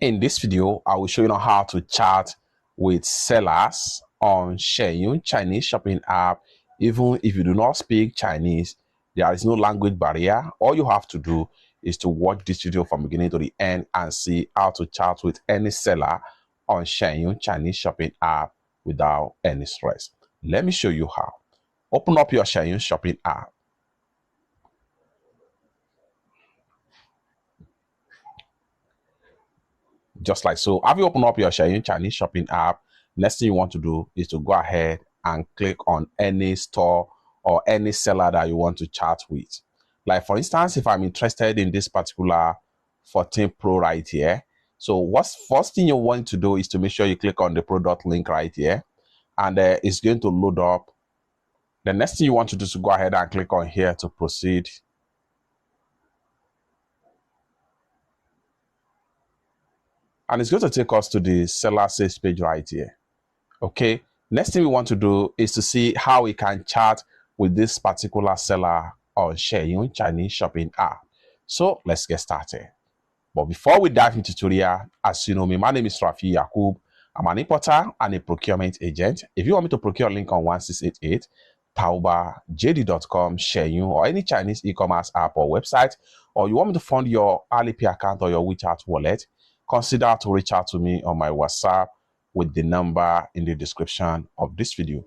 In this video, I will show you how to chat with sellers on Xianyu Chinese shopping app. Even if you do not speak Chinese, there is no language barrier. All you have to do is to watch this video from beginning to the end and see how to chat with any seller on Xianyu Chinese shopping app without any stress. Let me show you how. Open up your Xianyu shopping app. Just like so. Have you opened up your Xianyu Chinese shopping app? Next thing you want to do is to go ahead and click on any store or any seller that you want to chat with. Like for instance, if I'm interested in this particular 14 Pro right here, so what's first thing you want to do is to make sure you click on the product link right here, and it's going to load up. The next thing you want to do is to go ahead and click on here to proceed. And it's going to take us to the seller sales page right here. Okay, next thing we want to do is to see how we can chat with this particular seller on Xianyu Chinese shopping app. So let's get started. But before we dive into tutorial, as you know me, my name is Rafi Yakub. I'm an importer and a procurement agent. If you want me to procure a link on 1688, Taobao, JD.com, Xianyu, or any Chinese e-commerce app or website, or you want me to fund your Alipay account or your WeChat wallet, consider to reach out to me on my WhatsApp with the number in the description of this video.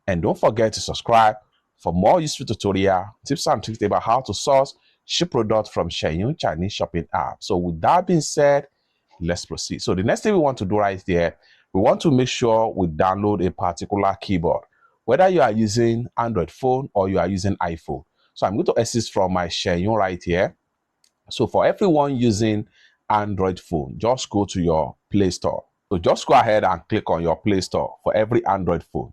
And don't forget to subscribe for more useful tutorial, tips and tricks about how to source, ship products from Xianyu Chinese shopping app. So with that being said, let's proceed. So the next thing we want to do right here, we want to make sure we download a particular keyboard, whether you are using Android phone or you are using iPhone. So I'm going to assist from my Xianyu right here. So for everyone using Android phone, just go to your Play Store. So just go ahead and click on your Play Store for every Android phone.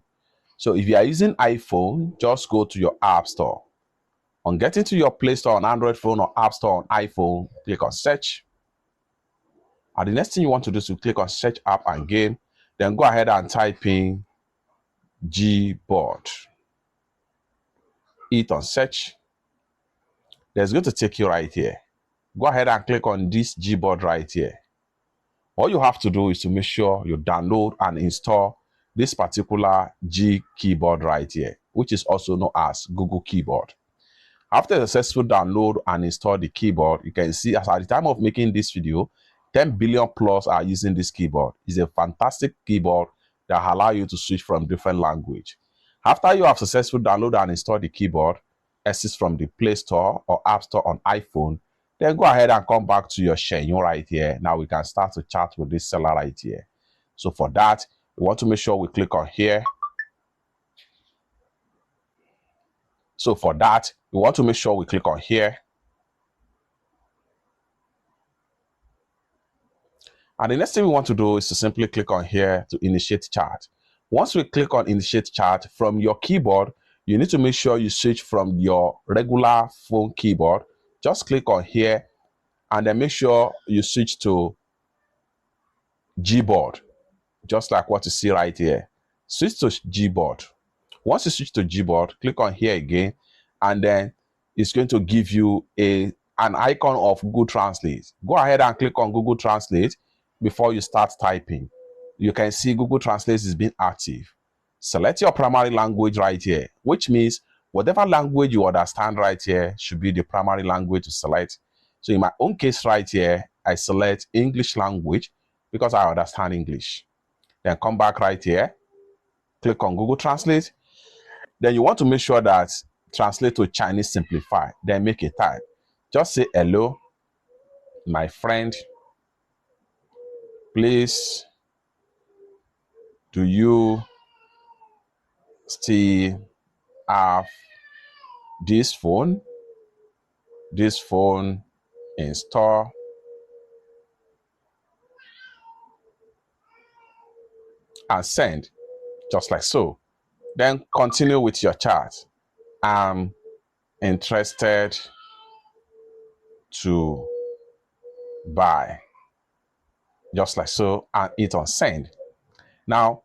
So if you are using iPhone, just go to your App Store. On getting to your Play Store on Android phone or App Store on iPhone, click on Search. And the next thing you want to do is to click on Search App and Game. Then go ahead and type in Gboard. Hit on Search. That's going to take you right here. Go ahead and click on this Gboard right here. All you have to do is to make sure you download and install this particular G keyboard right here, which is also known as Google Keyboard. After a successful download and install the keyboard, you can see as at the time of making this video, 10 billion plus are using this keyboard. It's a fantastic keyboard that allows you to switch from different language. After you have successfully downloaded and installed the keyboard, access from the Play Store or App Store on iPhone, then go ahead and come back to your Xianyu right here. Now we can start to chat with this seller right here. So for that, we want to make sure we click on here. So for that, we want to make sure we click on here. And the next thing we want to do is to simply click on here to initiate chat. Once we click on initiate chat from your keyboard, you need to make sure you switch from your regular phone keyboard. Just click on here and then make sure you switch to Gboard, just like what you see right here. Switch to Gboard. Once you switch to Gboard, click on here again, and then it's going to give you an icon of Google Translate. Go ahead and click on Google Translate before you start typing. You can see Google Translate is being active. Select your primary language right here, which means whatever language you understand right here should be the primary language to select. So in my own case right here, I select English language because I understand English. Then come back right here, click on Google Translate. Then you want to make sure that translate to Chinese simplify. Then make a type. Just say, hello, my friend. Please, do you still have this phone? This phone in store? And send, just like so. Then continue with your chat. I'm interested to buy, just like so, and hit on send. Now,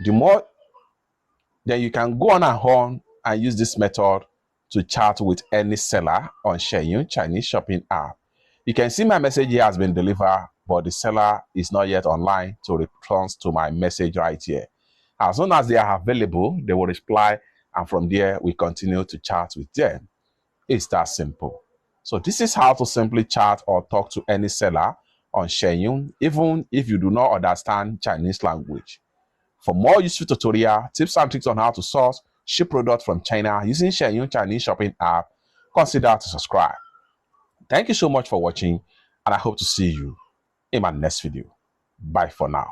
then you can go on and use this method to chat with any seller on Xianyu Chinese shopping app. You can see my message here has been delivered, but the seller is not yet online to respond to my message right here. As soon as they are available, they will reply, and from there, we continue to chat with them. It's that simple. So this is how to simply chat or talk to any seller on Xianyu, even if you do not understand Chinese language. For more useful tutorial, tips and tricks on how to source, ship products from China using Xianyu Chinese shopping app, consider to subscribe. Thank you so much for watching, and I hope to see you in my next video. Bye for now.